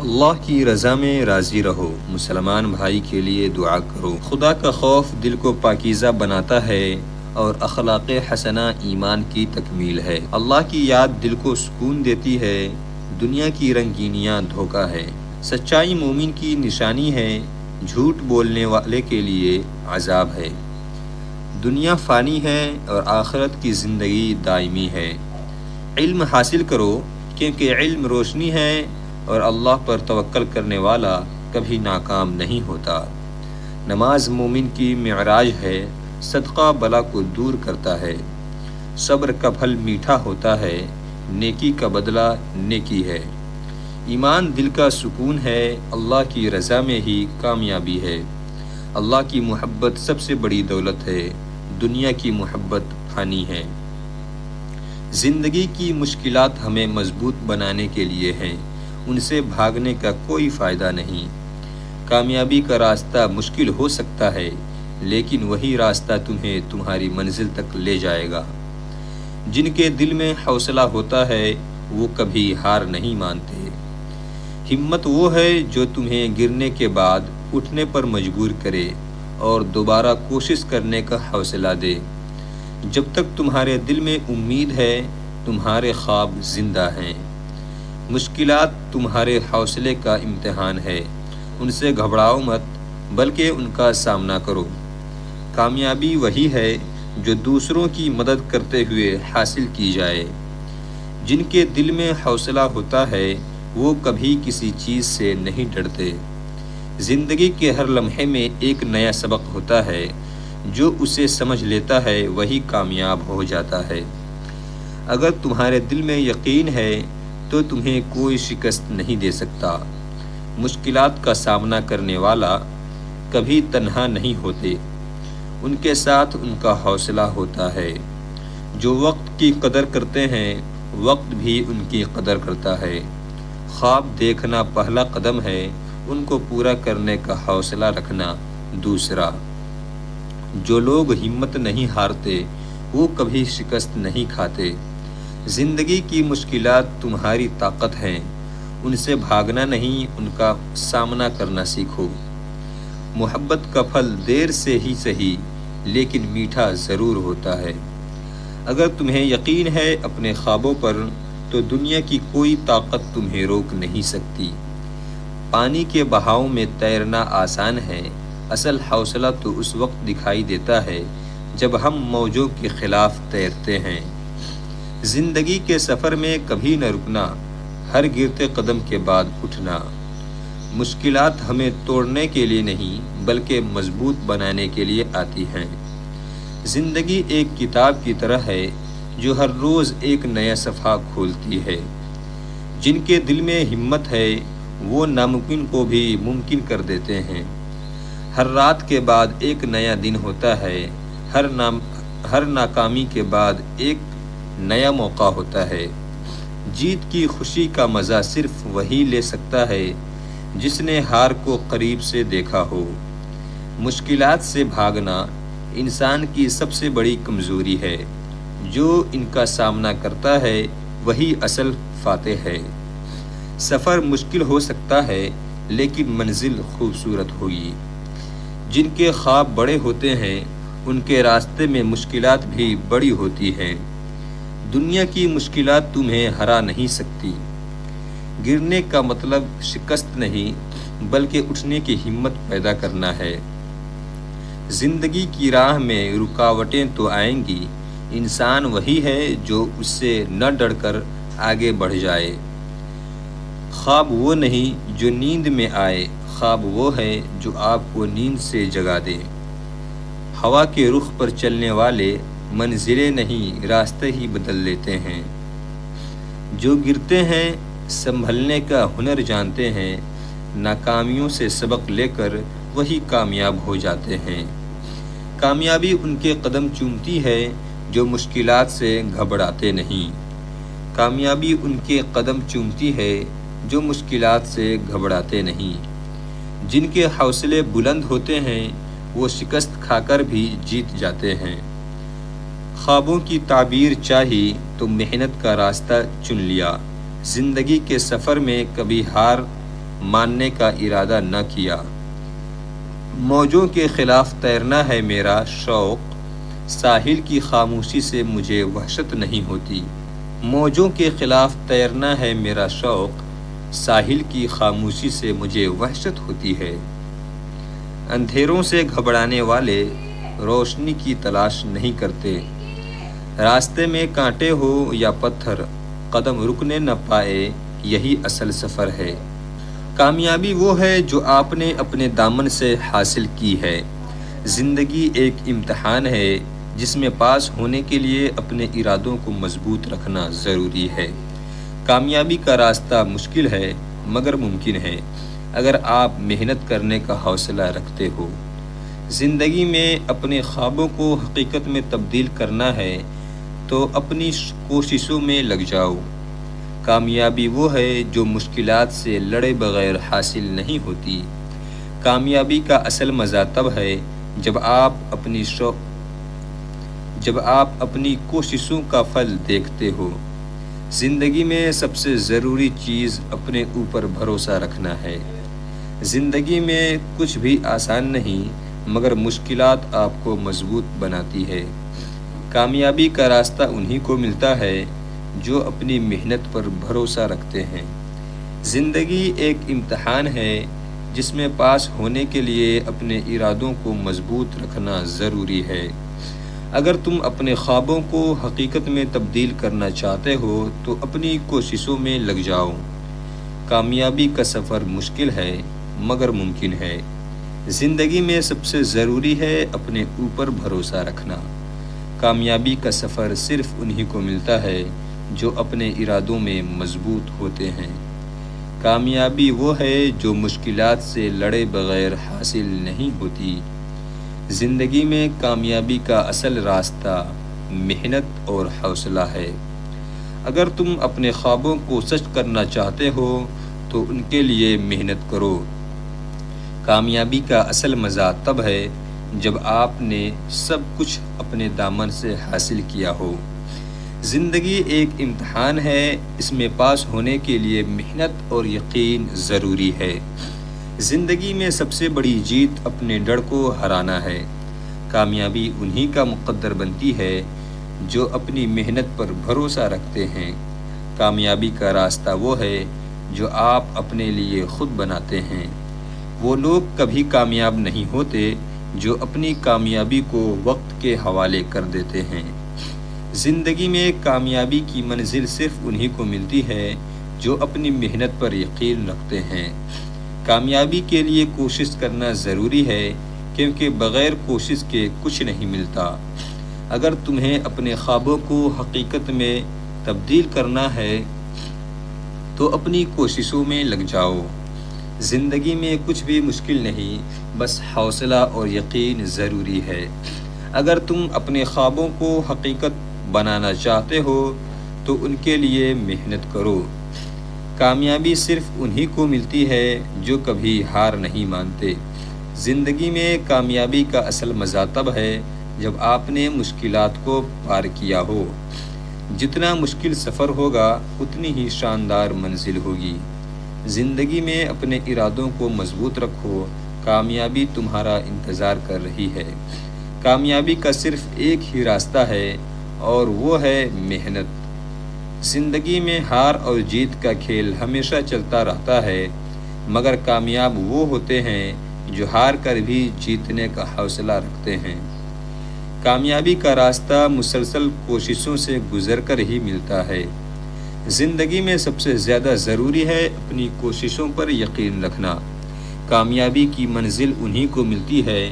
اللہ کی رضا میں راضی رہو، مسلمان بھائی کے لیے دعا کرو۔ خدا کا خوف دل کو پاکیزہ بناتا ہے اور اخلاق حسنہ ایمان کی تکمیل ہے۔ اللہ کی یاد دل کو سکون دیتی ہے، دنیا کی رنگینیاں دھوکہ ہے۔ سچائی مومن کی نشانی ہے، جھوٹ بولنے والے کے لیے عذاب ہے۔ دنیا فانی ہے اور آخرت کی زندگی دائمی ہے۔ علم حاصل کرو کیونکہ علم روشنی ہے اور اللہ پر توکل کرنے والا کبھی ناکام نہیں ہوتا۔ نماز مومن کی معراج ہے، صدقہ بلا کو دور کرتا ہے۔ صبر کا پھل میٹھا ہوتا ہے، نیکی کا بدلہ نیکی ہے۔ ایمان دل کا سکون ہے، اللہ کی رضا میں ہی کامیابی ہے۔ اللہ کی محبت سب سے بڑی دولت ہے، دنیا کی محبت فانی ہے۔ زندگی کی مشکلات ہمیں مضبوط بنانے کے لیے ہیں، ان سے بھاگنے کا کوئی فائدہ نہیں۔ کامیابی کا راستہ مشکل ہو سکتا ہے، لیکن وہی راستہ تمہیں تمہاری منزل تک لے جائے گا۔ جن کے دل میں حوصلہ ہوتا ہے وہ کبھی ہار نہیں مانتے۔ ہمت وہ ہے جو تمہیں گرنے کے بعد اٹھنے پر مجبور کرے اور دوبارہ کوشش کرنے کا حوصلہ دے۔ جب تک تمہارے دل میں امید ہے، تمہارے خواب زندہ ہیں۔ مشکلات تمہارے حوصلے کا امتحان ہے، ان سے گھبراؤ مت بلکہ ان کا سامنا کرو۔ کامیابی وہی ہے جو دوسروں کی مدد کرتے ہوئے حاصل کی جائے۔ جن کے دل میں حوصلہ ہوتا ہے وہ کبھی کسی چیز سے نہیں ڈرتے۔ زندگی کے ہر لمحے میں ایک نیا سبق ہوتا ہے، جو اسے سمجھ لیتا ہے وہی کامیاب ہو جاتا ہے۔ اگر تمہارے دل میں یقین ہے تو تمہیں کوئی شکست نہیں دے سکتا۔ مشکلات کا سامنا کرنے والا کبھی تنہا نہیں ہوتے، ان کے ساتھ ان کا حوصلہ ہوتا ہے۔ جو وقت کی قدر کرتے ہیں، وقت بھی ان کی قدر کرتا ہے۔ خواب دیکھنا پہلا قدم ہے، ان کو پورا کرنے کا حوصلہ رکھنا دوسرا۔ جو لوگ ہمت نہیں ہارتے وہ کبھی شکست نہیں کھاتے۔ زندگی کی مشکلات تمہاری طاقت ہیں، ان سے بھاگنا نہیں، ان کا سامنا کرنا سیکھو۔ محبت کا پھل دیر سے ہی صحیح لیکن میٹھا ضرور ہوتا ہے۔ اگر تمہیں یقین ہے اپنے خوابوں پر تو دنیا کی کوئی طاقت تمہیں روک نہیں سکتی۔ پانی کے بہاؤ میں تیرنا آسان ہے، اصل حوصلہ تو اس وقت دکھائی دیتا ہے جب ہم موجوں کے خلاف تیرتے ہیں۔ زندگی کے سفر میں کبھی نہ رکنا، ہر گرتے قدم کے بعد اٹھنا۔ مشکلات ہمیں توڑنے کے لیے نہیں بلکہ مضبوط بنانے کے لیے آتی ہیں۔ زندگی ایک کتاب کی طرح ہے جو ہر روز ایک نیا صفحہ کھولتی ہے۔ جن کے دل میں ہمت ہے وہ ناممکن کو بھی ممکن کر دیتے ہیں۔ ہر رات کے بعد ایک نیا دن ہوتا ہے، ہر ناکامی کے بعد ایک نیا موقع ہوتا ہے۔ جیت کی خوشی کا مزہ صرف وہی لے سکتا ہے جس نے ہار کو قریب سے دیکھا ہو۔ مشکلات سے بھاگنا انسان کی سب سے بڑی کمزوری ہے، جو ان کا سامنا کرتا ہے وہی اصل فاتح ہے۔ سفر مشکل ہو سکتا ہے لیکن منزل خوبصورت ہوگی۔ جن کے خواب بڑے ہوتے ہیں ان کے راستے میں مشکلات بھی بڑی ہوتی ہیں۔ دنیا کی مشکلات تمہیں ہرا نہیں سکتی۔ گرنے کا مطلب شکست نہیں بلکہ اٹھنے کی ہمت پیدا کرنا ہے۔ زندگی کی راہ میں رکاوٹیں تو آئیں گی، انسان وہی ہے جو اس سے نہ ڈر کر آگے بڑھ جائے۔ خواب وہ نہیں جو نیند میں آئے، خواب وہ ہے جو آپ کو نیند سے جگا دے۔ ہوا کے رخ پر چلنے والے منزلیں نہیں راستے ہی بدل لیتے ہیں۔ جو گرتے ہیں سنبھلنے کا ہنر جانتے ہیں، ناکامیوں سے سبق لے کر وہی کامیاب ہو جاتے ہیں۔ کامیابی ان کے قدم چومتی ہے جو مشکلات سے گھبراتے نہیں۔ کامیابی ان کے قدم چومتی ہے جو مشکلات سے گھبراتے نہیں۔ جن کے حوصلے بلند ہوتے ہیں وہ شکست کھا کر بھی جیت جاتے ہیں۔ خوابوں کی تعبیر چاہی تو محنت کا راستہ چن لیا۔ زندگی کے سفر میں کبھی ہار ماننے کا ارادہ نہ کیا۔ موجوں کے خلاف تیرنا ہے میرا شوق، ساحل کی خاموشی سے مجھے وحشت نہیں ہوتی۔ موجوں کے خلاف تیرنا ہے میرا شوق، ساحل کی خاموشی سے مجھے وحشت ہوتی ہے۔ اندھیروں سے گھبرانے والے روشنی کی تلاش نہیں کرتے۔ راستے میں کانٹے ہو یا پتھر، قدم رکنے نہ پائے، یہی اصل سفر ہے۔ کامیابی وہ ہے جو آپ نے اپنے دامن سے حاصل کی ہے۔ زندگی ایک امتحان ہے جس میں پاس ہونے کے لیے اپنے ارادوں کو مضبوط رکھنا ضروری ہے۔ کامیابی کا راستہ مشکل ہے مگر ممکن ہے اگر آپ محنت کرنے کا حوصلہ رکھتے ہو۔ زندگی میں اپنے خوابوں کو حقیقت میں تبدیل کرنا ہے تو اپنی کوششوں میں لگ جاؤ۔ کامیابی وہ ہے جو مشکلات سے لڑے بغیر حاصل نہیں ہوتی۔ کامیابی کا اصل مزہ تب ہے جب آپ اپنی کوششوں کا پھل دیکھتے ہو۔ زندگی میں سب سے ضروری چیز اپنے اوپر بھروسہ رکھنا ہے۔ زندگی میں کچھ بھی آسان نہیں مگر مشکلات آپ کو مضبوط بناتی ہے۔ کامیابی کا راستہ انہی کو ملتا ہے جو اپنی محنت پر بھروسہ رکھتے ہیں۔ زندگی ایک امتحان ہے جس میں پاس ہونے کے لیے اپنے ارادوں کو مضبوط رکھنا ضروری ہے۔ اگر تم اپنے خوابوں کو حقیقت میں تبدیل کرنا چاہتے ہو تو اپنی کوششوں میں لگ جاؤ۔ کامیابی کا سفر مشکل ہے مگر ممکن ہے۔ زندگی میں سب سے ضروری ہے اپنے اوپر بھروسہ رکھنا۔ کامیابی کا سفر صرف انہی کو ملتا ہے جو اپنے ارادوں میں مضبوط ہوتے ہیں۔ کامیابی وہ ہے جو مشکلات سے لڑے بغیر حاصل نہیں ہوتی۔ زندگی میں کامیابی کا اصل راستہ محنت اور حوصلہ ہے۔ اگر تم اپنے خوابوں کو سچ کرنا چاہتے ہو تو ان کے لیے محنت کرو۔ کامیابی کا اصل مزہ تب ہے جب آپ نے سب کچھ اپنے دامن سے حاصل کیا ہو۔ زندگی ایک امتحان ہے، اس میں پاس ہونے کے لیے محنت اور یقین ضروری ہے۔ زندگی میں سب سے بڑی جیت اپنے ڈر کو ہرانا ہے۔ کامیابی انہی کا مقدر بنتی ہے جو اپنی محنت پر بھروسہ رکھتے ہیں۔ کامیابی کا راستہ وہ ہے جو آپ اپنے لیے خود بناتے ہیں۔ وہ لوگ کبھی کامیاب نہیں ہوتے جو اپنی کامیابی کو وقت کے حوالے کر دیتے ہیں۔ زندگی میں کامیابی کی منزل صرف انہی کو ملتی ہے جو اپنی محنت پر یقین رکھتے ہیں۔ کامیابی کے لیے کوشش کرنا ضروری ہے کیونکہ بغیر کوشش کے کچھ نہیں ملتا۔ اگر تمہیں اپنے خوابوں کو حقیقت میں تبدیل کرنا ہے تو اپنی کوششوں میں لگ جاؤ۔ زندگی میں کچھ بھی مشکل نہیں، بس حوصلہ اور یقین ضروری ہے۔ اگر تم اپنے خوابوں کو حقیقت بنانا چاہتے ہو تو ان کے لیے محنت کرو۔ کامیابی صرف انہی کو ملتی ہے جو کبھی ہار نہیں مانتے۔ زندگی میں کامیابی کا اصل مزہ تب ہے جب آپ نے مشکلات کو پار کیا ہو۔ جتنا مشکل سفر ہوگا اتنی ہی شاندار منزل ہوگی۔ زندگی میں اپنے ارادوں کو مضبوط رکھو، کامیابی تمہارا انتظار کر رہی ہے۔ کامیابی کا صرف ایک ہی راستہ ہے اور وہ ہے محنت۔ زندگی میں ہار اور جیت کا کھیل ہمیشہ چلتا رہتا ہے مگر کامیاب وہ ہوتے ہیں جو ہار کر بھی جیتنے کا حوصلہ رکھتے ہیں۔ کامیابی کا راستہ مسلسل کوششوں سے گزر کر ہی ملتا ہے۔ زندگی میں سب سے زیادہ ضروری ہے اپنی کوششوں پر یقین رکھنا۔ کامیابی کی منزل انہی کو ملتی ہے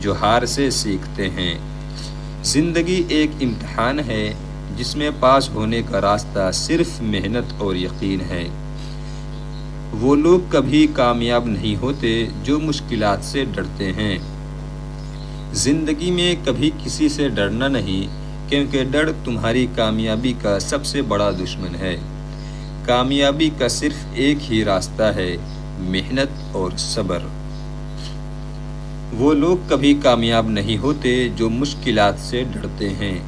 جو ہار سے سیکھتے ہیں۔ زندگی ایک امتحان ہے جس میں پاس ہونے کا راستہ صرف محنت اور یقین ہے۔ وہ لوگ کبھی کامیاب نہیں ہوتے جو مشکلات سے ڈرتے ہیں۔ زندگی میں کبھی کسی سے ڈرنا نہیں کیونکہ ڈر تمہاری کامیابی کا سب سے بڑا دشمن ہے۔ کامیابی کا صرف ایک ہی راستہ ہے، محنت اور صبر۔ وہ لوگ کبھی کامیاب نہیں ہوتے جو مشکلات سے ڈرتے ہیں۔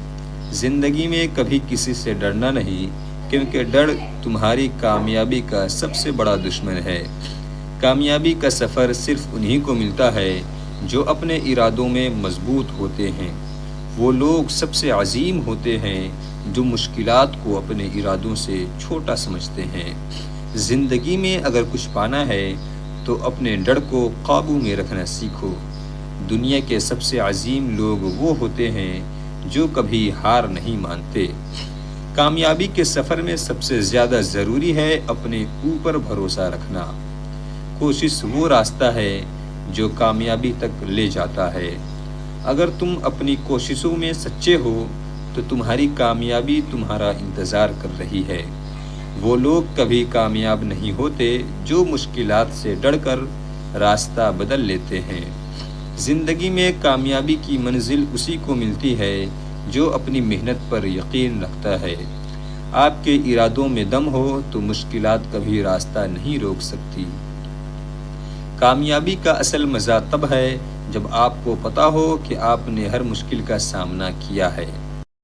زندگی میں کبھی کسی سے ڈرنا نہیں کیونکہ ڈر تمہاری کامیابی کا سب سے بڑا دشمن ہے۔ کامیابی کا سفر صرف انہی کو ملتا ہے جو اپنے ارادوں میں مضبوط ہوتے ہیں۔ وہ لوگ سب سے عظیم ہوتے ہیں جو مشکلات کو اپنے ارادوں سے چھوٹا سمجھتے ہیں۔ زندگی میں اگر کچھ پانا ہے تو اپنے ڈر کو قابو میں رکھنا سیکھو۔ دنیا کے سب سے عظیم لوگ وہ ہوتے ہیں جو کبھی ہار نہیں مانتے۔ کامیابی کے سفر میں سب سے زیادہ ضروری ہے اپنے اوپر بھروسہ رکھنا۔ کوشش وہ راستہ ہے جو کامیابی تک لے جاتا ہے۔ اگر تم اپنی کوششوں میں سچے ہو تو تمہاری کامیابی تمہارا انتظار کر رہی ہے۔ وہ لوگ کبھی کامیاب نہیں ہوتے جو مشکلات سے ڈر کر راستہ بدل لیتے ہیں۔ زندگی میں کامیابی کی منزل اسی کو ملتی ہے جو اپنی محنت پر یقین رکھتا ہے۔ آپ کے ارادوں میں دم ہو تو مشکلات کبھی راستہ نہیں روک سکتی۔ کامیابی کا اصل مزہ تب ہے جب آپ کو پتہ ہو کہ آپ نے ہر مشکل کا سامنا کیا ہے۔